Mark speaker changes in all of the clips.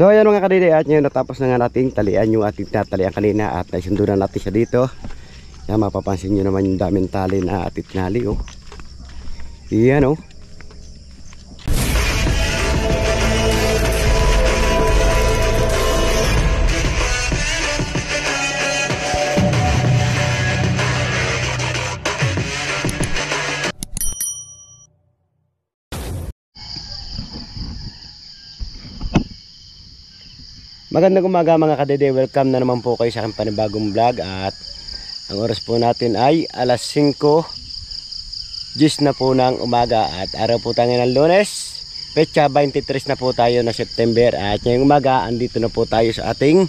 Speaker 1: So ayan mga kadede, at ngayon natapos na nga nating talian yung ating tatalian kanina at naisundo na natin siya dito. Yan, mapapansin nyo naman yung daming tali na ating tinali, oh. Yan, oh. Magandang umaga mga kadede, welcome na naman po kayo sa aking panibagong vlog. At ang oras po natin ay alas 5:10 na po ng umaga. At araw po tayo ng Lunes, petsa 23 na po tayo na September. At ngayong umaga, andito na po tayo sa ating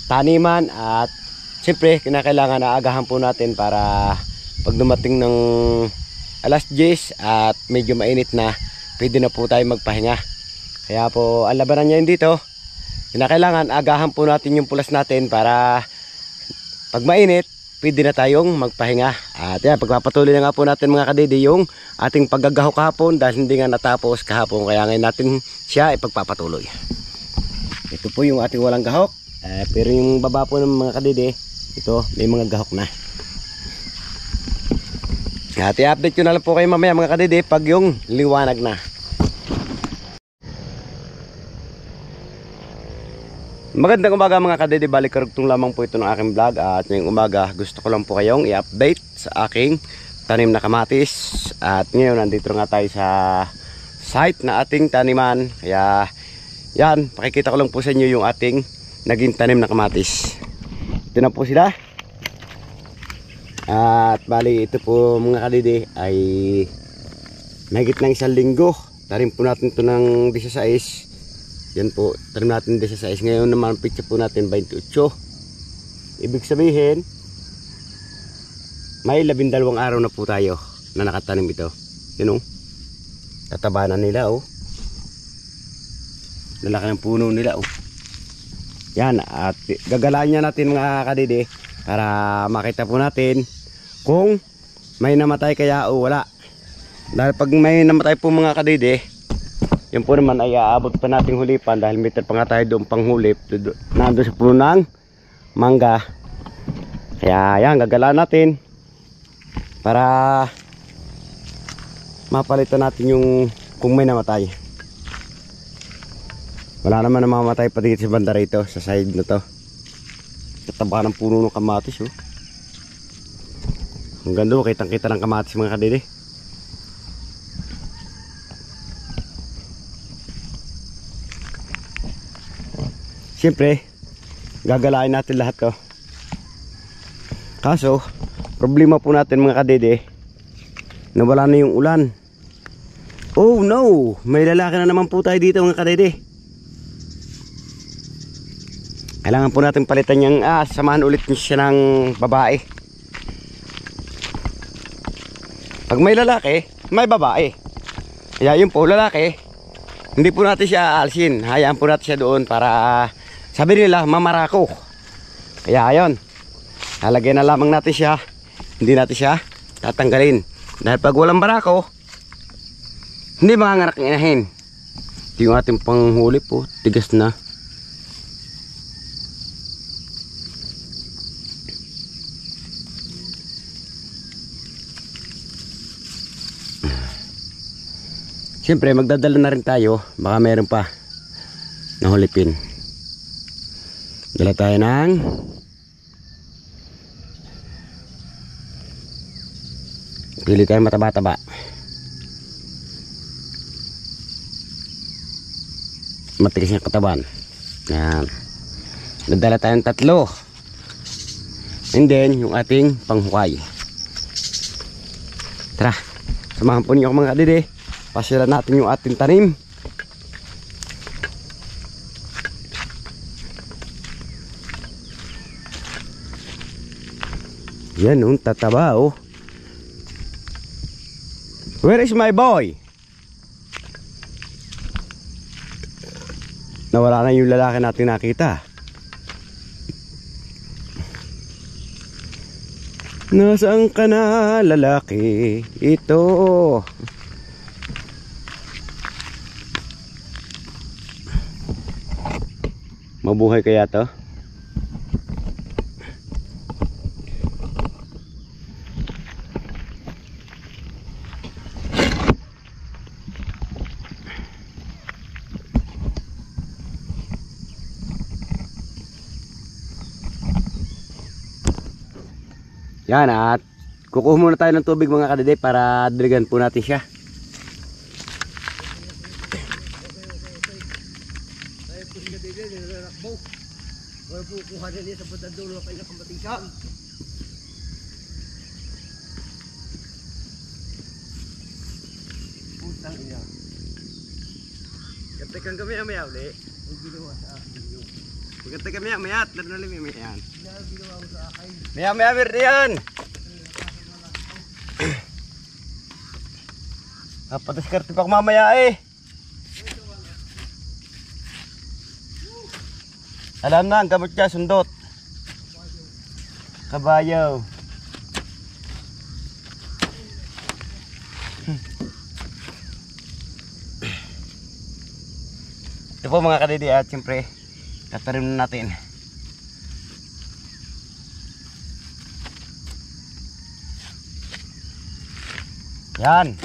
Speaker 1: taniman. At siyempre, kinakailangan na agahan po natin para pag dumating ng alas 10 at medyo mainit na, pwede na po tayo magpahinga. Kaya po, ang labanan niya dito, kinakailangan agahan po natin yung pulas natin para pag mainit, pwede na tayong magpahinga. At yan, pagpapatuloy na nga po natin mga kadede yung ating paggagahok kahapon dahil hindi nga natapos kahapon. Kaya ngayon natin siya ipagpapatuloy. Ito po yung ating walang gahok. Pero yung baba po ng mga kadede, ito may mga gahok na. At i-update ko na lang po kayo mamaya mga kadede pag yung liwanag na. Magandang umaga mga kadede, balik karugtong lamang po ito ng aking vlog. At ngayong umaga gusto ko lang po kayong i-update sa aking tanim na kamatis. At ngayon nandito nga tayo sa site na ating taniman. Kaya yan, pakikita ko lang po sa inyo yung ating naging tanim na kamatis. Ito na po sila. At bali ito po mga kadede ay mahigit ng 1 linggo. Tanim po natin ito ng 16. Yan po, tanim natin 16. Ngayon naman pitsa po natin 28. Ibig sabihin, may 12 araw na po tayo na nakatanim ito. Yun o, tataba na nila o. Lalaki ng puno nila o. Yan, at gagalaan niya natin mga kadede para makita po natin kung may namatay kaya o wala. Dahil pag may namatay po mga kadede, yun po naman ay aabot pa nating hulipan dahil meter pa nga tayo doon panghulip nandun sa puno ng mangga. Kaya yan, gagalaan natin para mapalitan natin yung kung may namatay. Wala naman na mamatay pa dito sa banda rito sa side na to. Kataba ng puno ng kamatis oh. Ang ganda, kitang kita ng kamatis mga kadede. Siyempre, gagalain natin lahat to. Kaso, problema po natin mga kadede, nawala na yung ulan. Oh no! May lalaki na naman po tayo dito mga kadede. Kailangan po natin palitan yung samahan ulit siya ng babae. Pag may lalaki, may babae. Kaya yun po, lalaki, hindi po natin siya aalsin. Hayaan po natin siya doon para sabi nila mamarako. Kaya ayun, lalagyan na lamang natin siya. Hindi natin siya tatanggalin. Dahil pag walang barako, hindi manganganak ng inahin. Ito yung ating panghuli po, tigas na. Siyempre magdadala na rin tayo, baka meron pa nahulipin. Dala tayo ng pili tayo mataba-taba. Matigas yung katawan. Yan. Dadala tayong 3. And then yung ating panghukay. Tara, samahan po niyo ako mga kadede. Pasyalan natin yung ating tanim. Yan oh, tataba oh. Where is my boy? Nawala na yung lalaki natin nakita. Nasaan ka na lalaki? Ito. Mabuhay kaya to? Yan, at kukuha muna tayo ng tubig mga kadede para diligan po natin siya.
Speaker 2: Tayo po siya dito, nilalakbaw. Wala po kuha na niya sa patadulo kayo na kamatisan. Putang iya.
Speaker 1: Gantay kang kami amaya uli.
Speaker 2: Ang ginawa sa akin yun.
Speaker 1: Gantay kami amaya at lalo may yan.
Speaker 2: Ang ginawa mo sa akin.
Speaker 1: Maya meron yan. Napadiskarte pa ako mamaya eh. Alam na, ang gamot niya, sundot. Kabayo. Ito po mga kadidi at siyempre tatarim na natin. Yan.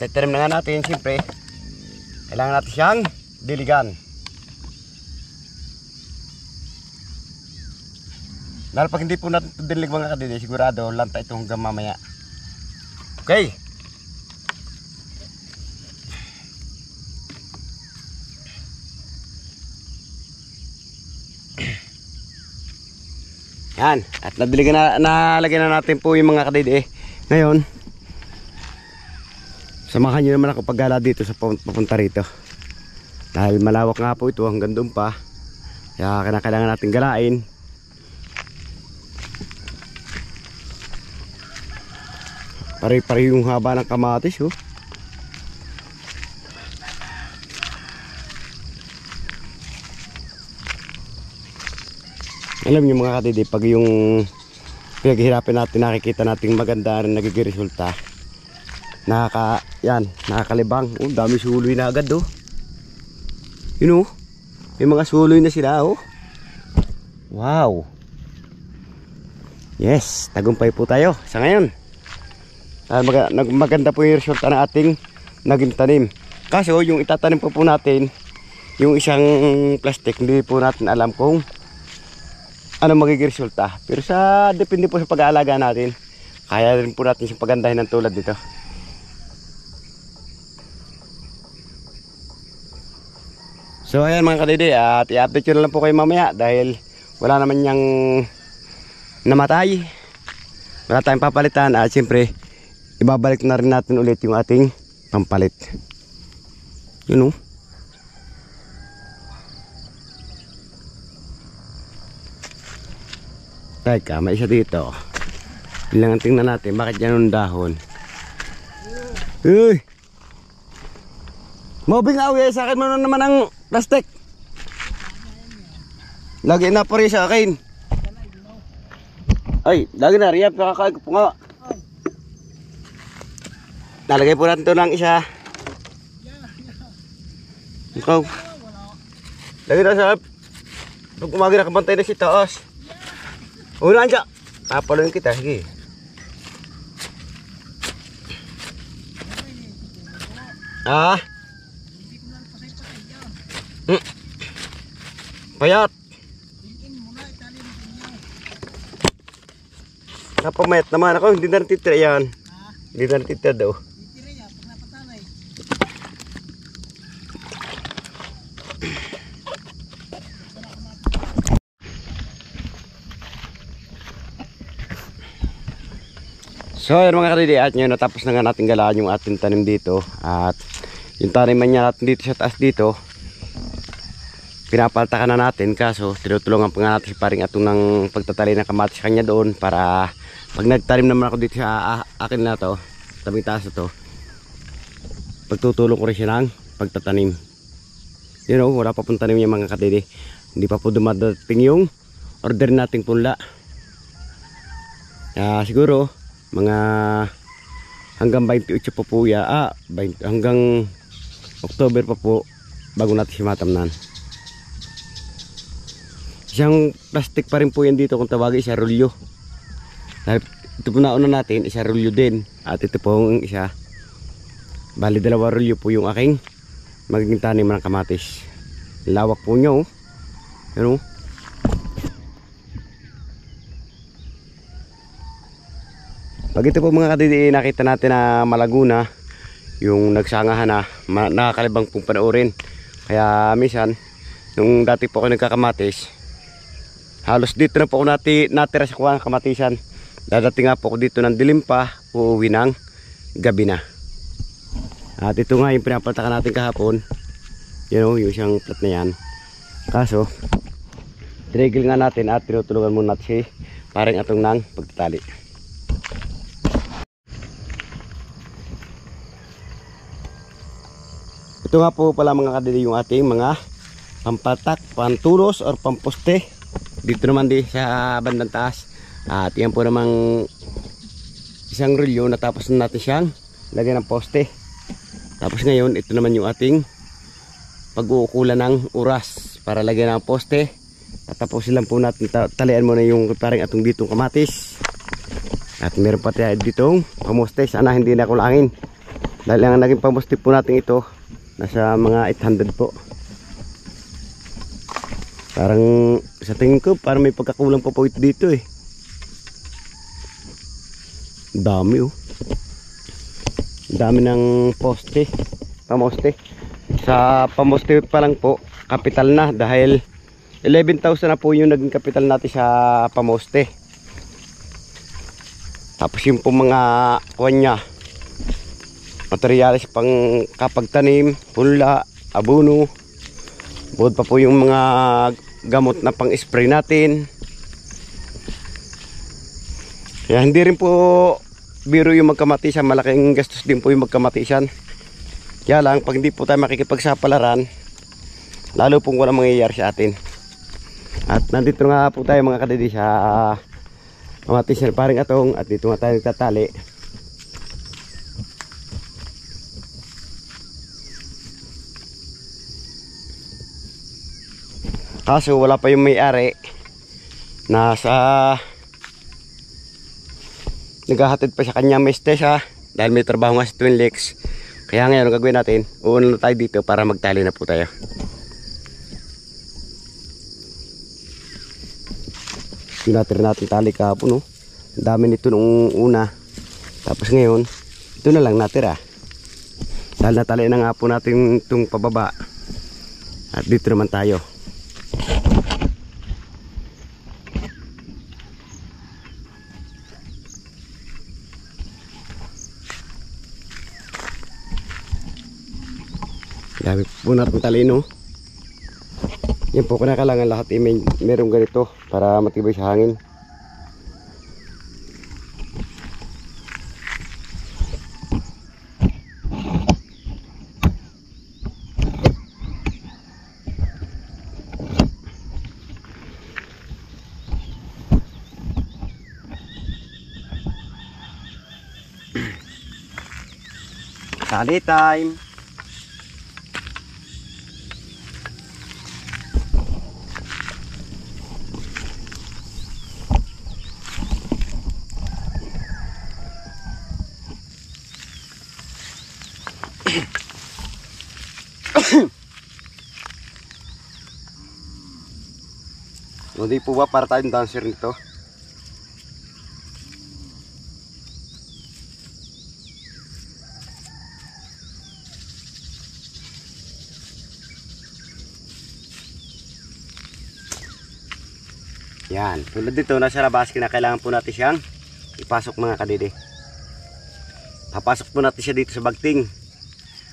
Speaker 1: Tatarim na nga natin siyempre. Kailangan natin siyang diligan. Dahil pag hindi po natin dilig mga kadidi, sigurado lanta ito hanggang mamaya. Okay. Yan, at nalagyan na natin po yung mga kadidi. Ngayon, samahan nyo naman ako paggala dito sa papunta rito. Dahil malawak nga po ito hanggang doon pa. Kaya kailangan natin galain. Pare-pare yung haba ng kamatis oh. Alam niyo mga kadidi, pag yung pinaghihirapan natin, nakikita natin maganda rin nagiging resulta. Nakakalibang. Oh, dami suloy na agad oh. Yun oh. May mga suloy na sila oh. Wow. Yes, tagumpay po tayo sa ngayon. Maganda po yung resulta ng ating naging tanim. Kaso yung itatanim po natin, yung isang plastic, hindi po natin alam kung ano magiging resulta. Pero depende po sa pag-aalaga natin, kaya rin po natin siyang pagandahin ng tulad dito. So ayan mga kadidi, at i-update ko na lang po kayo mamaya dahil wala naman niyang namatay. Wala tayong papalitan at siyempre ibabalik na rin natin ulit yung ating pampalit. Yun oh. Teka, may isa dito. Bilangan tingnan natin, bakit yan yung dahon? Uy! Mobing awi, sa akin mo na naman ang plastic. Lagi na pa rin sa akin. Ay, lagi na rin, nakakain ko po nga. Nalagay po natin ito ng isa. Ikaw. Lagi na sa pag umagi na kabantay na si taas. Una dyan. Papaloyin kita. Sige. Ah. Payat. Napamayat naman ako. Hindi na natitira yan. Hindi na natitira daw. So yun mga kadidi, at ngayon natapos na nga natin galaan yung ating tanim dito. At yung taniman niya natin dito sa taas dito, pinapaltakan na natin. Kaso tinutulungan pa nga natin si paring atong ng pagtatali ng kamatis kanya doon, para pag nagtanim naman ako dito sa akin na to, tabing taas na to, pagtutulong ko rin siya ng pagtatanim. You know, wala pa pong tanim niya mga kadidi. Hindi pa po dumadating yung order nating punla. Siguro mga hanggang 28 pa po hanggang October pa po bago natin siya matamnan. Isang plastic pa rin po yan dito kung tawagin, isa rolyo. Dahil ito po nauna natin, isa rolyo din. At ito po ang isa. Bali 2 rolyo po yung aking magiging tanim ng kamatis. Lawak po nyo. Yan o. Pag ito po mga kadidi, nakita natin na malago na, yung nagsangahan na, nakakalibang pong panoorin. Kaya minsan, nung dati po ako nagkakamatis, halos dito na po ako natira sa kuha ng kamatisan. Dadating nga po ako dito ng dilim pa, uuwi ng gabi na. At ito nga yung pinapaltakan natin kahapon. Yan o, yung isang plat na yan. Kaso, tinigil nga natin at tinutulungan muna natin si paring atong ng pagtatali. Ito nga po pala mga kadidi yung ating mga pampatak, pantulos or pamposte. Dito naman di sa bandang taas. At yan po namang isang rolyo na tapos na natin siyang lagyan ng poste. Tapos ngayon ito naman yung ating pag-uukulan ng oras para lagyan ng poste. At tapos lang po natin talian muna yung parang atong ditong kamatis. At meron pa tayo ditong pamoste. Sana hindi na kulangin. Dahil ang naging pamoste po natin ito nasa mga 800 po. Parang sa tingin ko parang may pagkakulang pa po ito dito eh. Dami oh. Dami ng poste, pamoste. Sa pamoste pa lang po, kapital na dahil 11,000 na po yung naging kapital natin sa pamoste. Tapos yung po mga kuwan niya, materyales pang kapagtanim, punla, abono. Bukod pa po yung mga gamot na pang spray natin. Kaya hindi rin po biro yung magkamatisan, malaking gastos din po yung magkamatisan. Kaya lang pag hindi po tayo makikipagsapalaran, lalo pong walang mangyayari sa atin. At nandito nga po tayo mga kadidi sa kamatisan paring atong, at dito nga tayo nagtatali. Kaso wala pa yung may-ari, nasa naghahatid pa sa kanyang mestesa dahil may trabaho nga sa Twin Lakes. Kaya ngayon ang gagawin natin, uuna na tayo dito para magtali na po tayo. Tinatira natin tali kahapon no? Ang dami nito nung una. Tapos ngayon ito na lang natira dahil natali na nga po natin itong pababa. At dito naman tayo. Dami po natin talino. Yan po kinakailangan lahat merong ganito para matibay sa hangin. Tali time. Hindi po ba para tayong dancer nito? Yan, tulad dito nasa labas, kinakailangan po natin siyang ipasok mga kadidi. Papasok po natin siya dito sa bagting.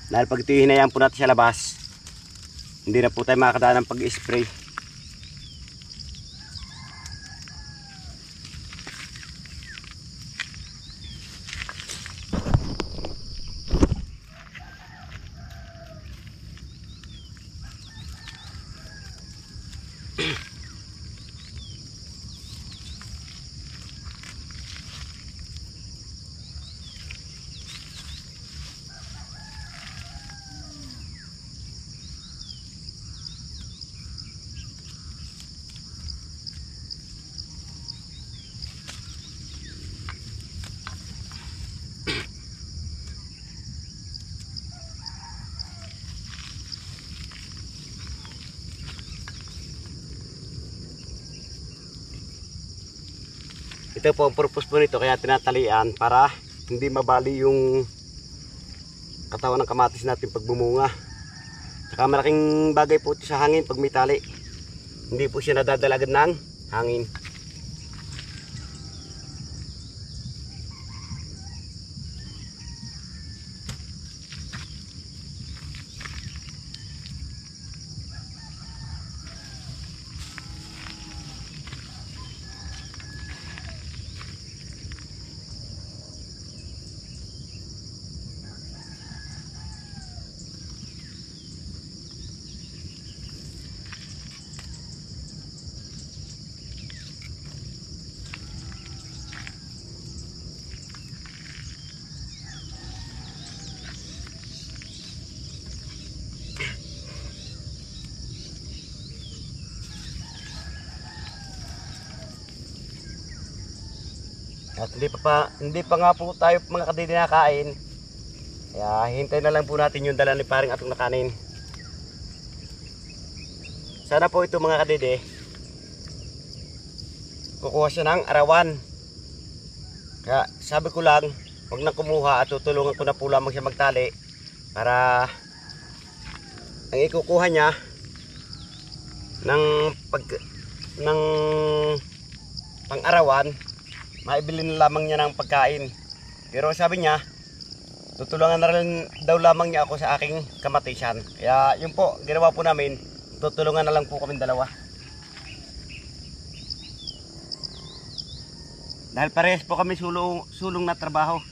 Speaker 1: Dahil pag ito hinayaan po natin sa labas, hindi na po tayo makakadaan ng pag-spray. Ito po ang purpose po nito, kaya tinatalian para hindi mabali yung katawan ng kamatis natin pag bumunga. Saka malaking bagay po ito sa hangin pag may tali. Hindi po siya nadadalagan ng hangin. At hindi pa nga po tayo mga kadidi nakain. Kaya hintay na lang po natin yung dala ni paring atong nakanin. Sana po ito mga kadidi, kukuha siya ng arawan. Kaya sabi ko lang, huwag na kumuha at tutulungan ko na po lamang siya magtali para ang ikukuha niya ng pang-arawan, maibili na lamang niya ng pagkain. Pero sabi niya, tutulungan na rin daw lamang niya ako sa aking kamatisan. Kaya yun po, ginawa po namin, tutulungan na lang po kami dalawa. Dahil parehas po kami sulong na trabaho.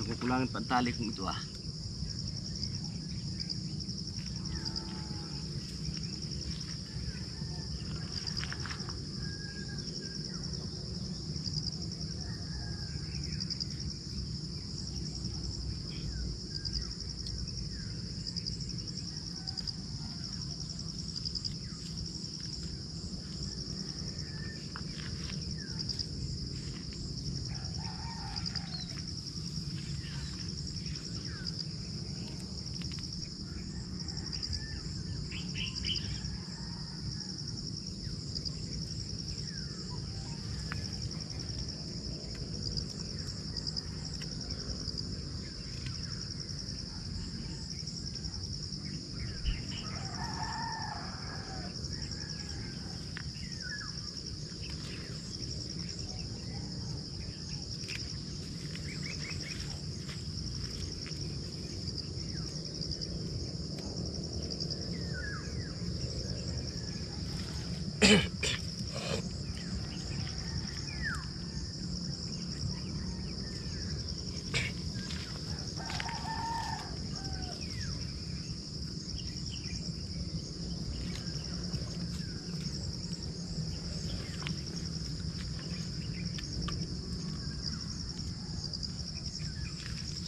Speaker 1: Kukulangin pantali kong ito ah.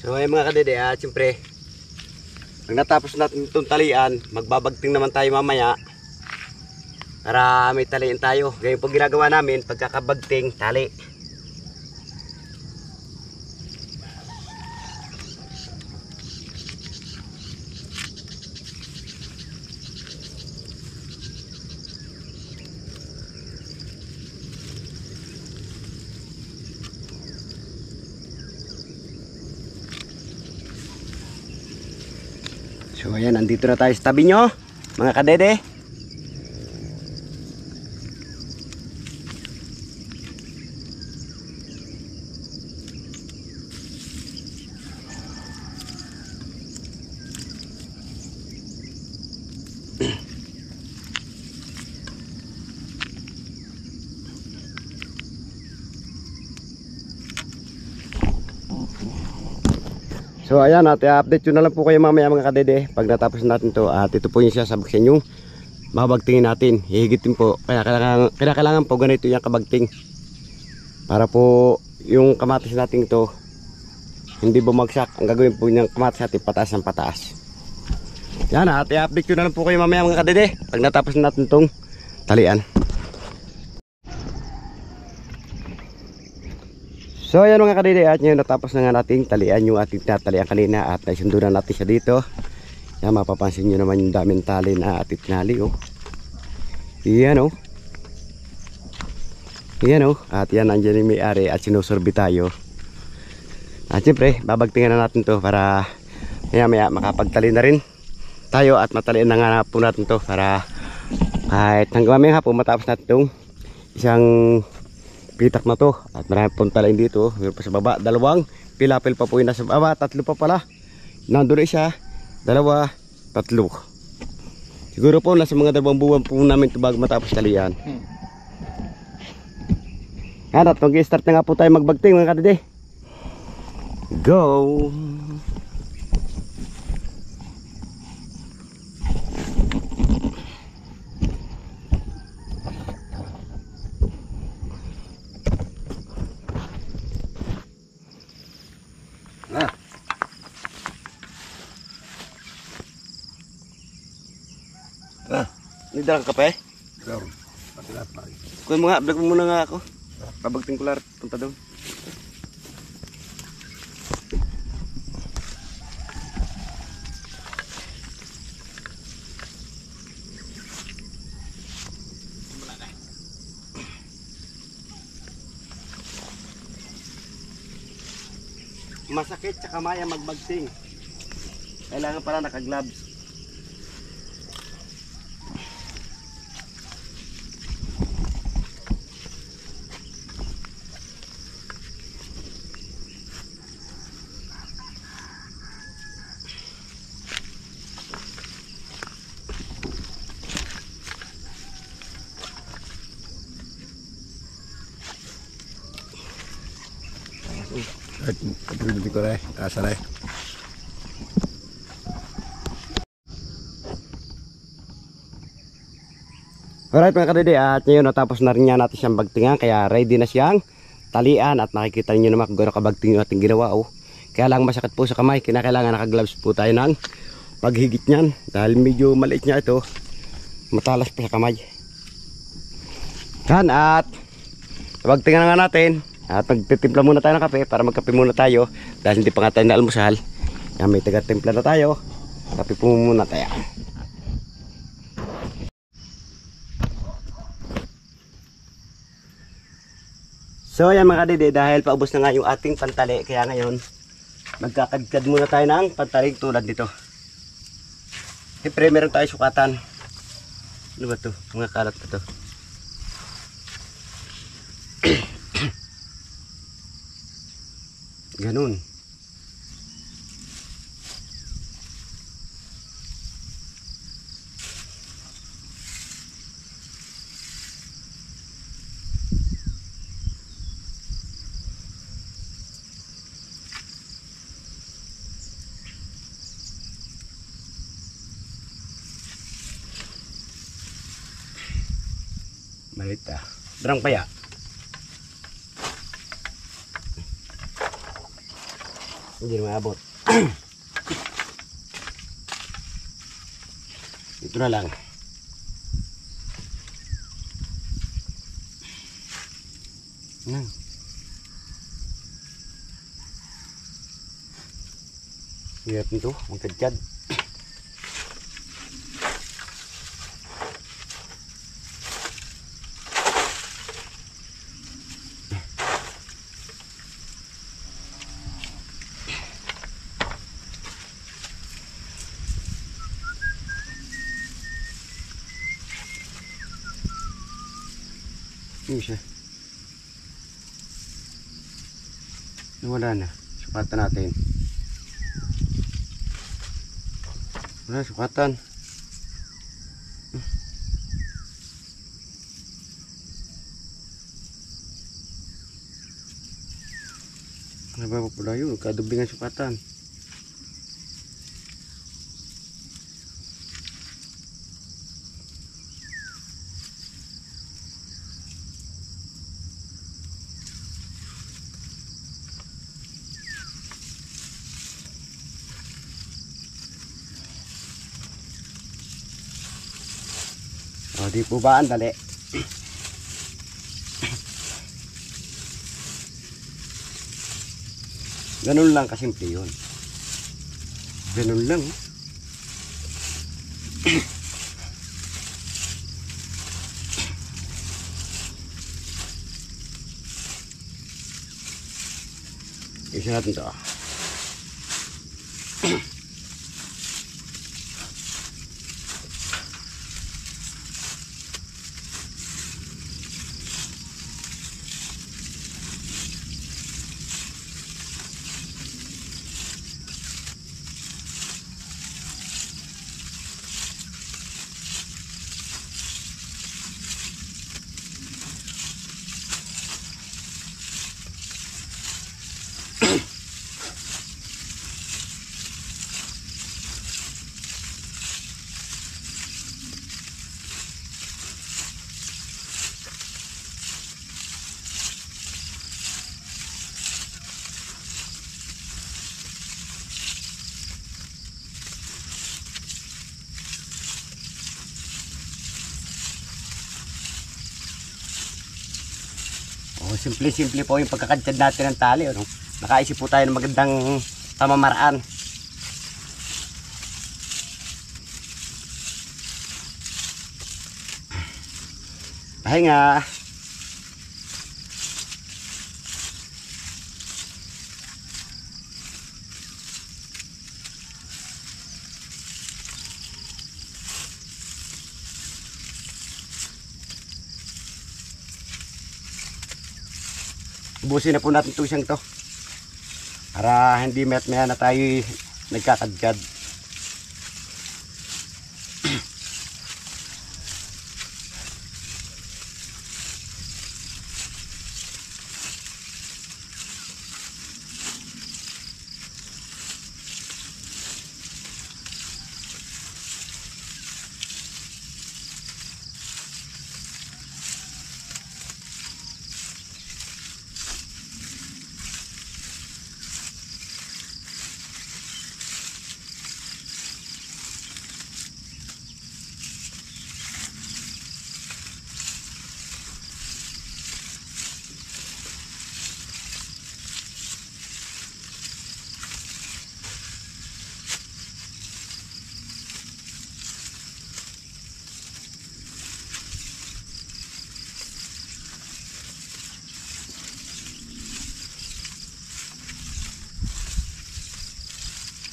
Speaker 1: So ayun mga kadede, siyempre pag natapos natin itong talian, magbabagting naman tayo mamaya para may talian tayo. Ganyan po ginagawa namin, pagkakabagting, tali. So ayan, andito na tayo sa tabi nyo, mga kadede. So ayan, at i-update yun na lang po kayo mamaya mga kadede pag natapos natin to. At ito po yung sasabog sa inyo, babagtingin natin, hihigitin po. Kaya kailangan po ganito yung kabagting para po yung kamatis natin to hindi bumagsak. Ang gagawin po niyang kamatis natin pataas ng pataas. Yan, at i-update yun na lang po kayo mamaya mga kadede pag natapos natin tong talian. So ayan mga kadede, at ngayon natapos na nga natin talian yung ating tatalian kanina at naisundo na natin siya dito. Yan, mapapansin nyo naman yung daming tali na ating tinali oh. Yan oh. Yan oh. At yan, andyan yung may-ari at sinusurbi tayo. At siyempre babagtingan na natin to para maya makapagtali na rin tayo at matalian na nga po natin to para kahit hanggang mamaya hapon matapos natin itong isang pitak na to. At marami pong talain dito, meron pa sa baba, dalawang pilapil pa po yung nasa baba, tatlo pa pala, nandun isa, dalawa, tatlo. Siguro po nasa mga 2 buwan po namin ito bago matapos talian. Yan, at mag-start na nga po tayo magbagting mga kadede. Go! Ini dalang kape?
Speaker 2: Meron. Patilat pa rin.
Speaker 1: Kuhin mo nga, vlog mo muna nga ako. Pabagting ko lang, punta doon. Masakit sa kamay ang magbagting. Kailangan pala naka-gloves.
Speaker 2: At hindi ko rin. Asa rin.
Speaker 1: Alright mga kadede, at ngayon natapos na rin natin siyang bagtingan. Kaya ready na siyang talian. At nakikita nyo naman kung gano'ng kabagting yung ating ginawa oh. Kaya lang masakit po sa kamay. Kinakailangan naka-gloves po tayo ng paghigit nyan. Dahil medyo maliit niya ito, matalas pa sa kamay. Yan, at bagtingan na nga natin. At nagtitimpla muna tayo ng kape para magkape muna tayo. Dahil hindi pa nga tayo na almusal. Yan, may taga-timpla na tayo. Kape po muna tayo. So yan mga kadede, dahil paubos na nga yung ating pantali, kaya ngayon magkakadkad muna tayo ng pantaling tulad nito. Siyempre meron tayo sukatan. Ano ba to? Mga kalat pa to. Ganun. Malit ah. Darang paya. Hindi na maabot. Ito na lang. Nang. Hirap nito, magkadkad. Yun siya. Wala na. Sukatan natin. Wala, sukatan. Ano ba pala yun? Kadublingan sukatan. O, di po ba? Ang dali. Ganun lang kasimple yun. Ganun lang. Isa natin to. O, simple-simple po yung pagkakadjad natin ng tali. Ano? Nakaisip po tayo ng magandang pamamaraan. Pahinga. Ubusin na po natin itong siyang to para hindi maya na tayo nagkakadkad.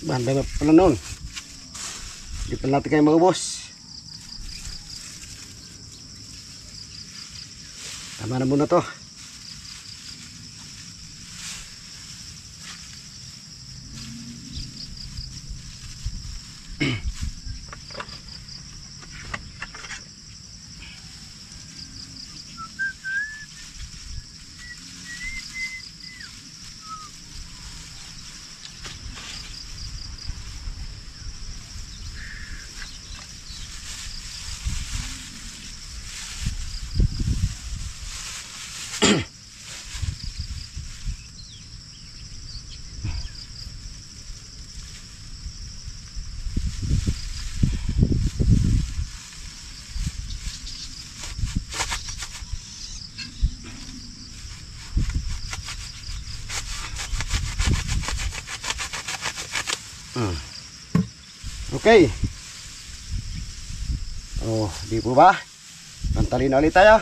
Speaker 1: Banda na pala noon. Hindi pa natin kayo maubos. Tama na muna to. Okay. Oh, di po ba? Pantali na ulit tayo.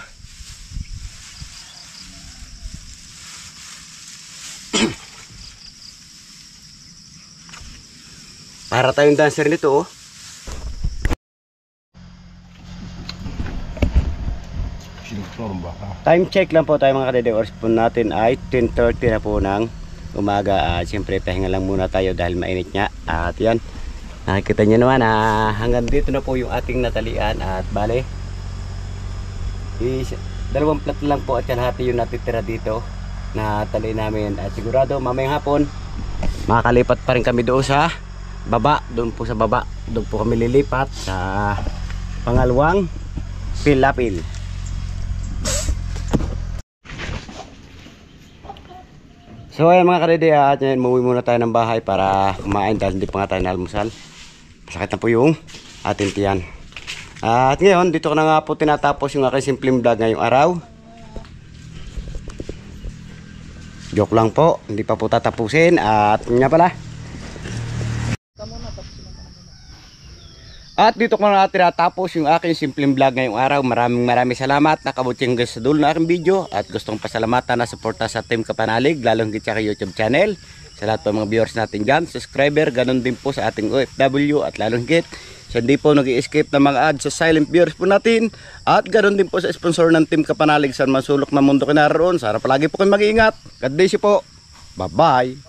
Speaker 1: Para tayong dancer nito, oh. Sinugtorong ba? Time check lang po tayo mga kadede. Oras po natin ay 10:30 na po ng umaga. At siyempre pahinga lang muna tayo dahil mainit nga. At yan, nakikita nyo naman hanggang dito na po yung ating natalian. At bale, dalawang plat lang po at yan hati yung natitira dito na tali namin. At sigurado mamayang hapon makakalipat pa rin kami doon sa baba. Doon po sa baba, doon po kami lilipat sa pangalawang pilapil. So ayan mga kadede, at yan, umuwi muna tayo ng bahay para kumain dahil hindi pa nga tayo nalmusal. Masakit na po yung ating tiyan. At ngayon, dito ko na nga po tinatapos yung aking simpleng vlog ngayong araw. Joke lang po, hindi pa po tatapusin. At nga pala, at dito ko na tinatapos yung aking simpleng vlog ngayong araw. Maraming salamat. Nakabuti hanggang sa dulo ng aking video. At gustong pasalamatan na suporta sa Team Kapanalig, lalong higit sa YouTube channel. Sa lahat po mga viewers natin dyan, subscriber, ganun din po sa ating OFW. At lalong higit, so hindi po nag-i-escape ng mga ads sa silent viewers po natin. At ganun din po sa sponsor ng Team Kapanalig sa masulok na mundo kinaroon. Sana palagi po kayo mag-iingat. God bless you po. Bye-bye.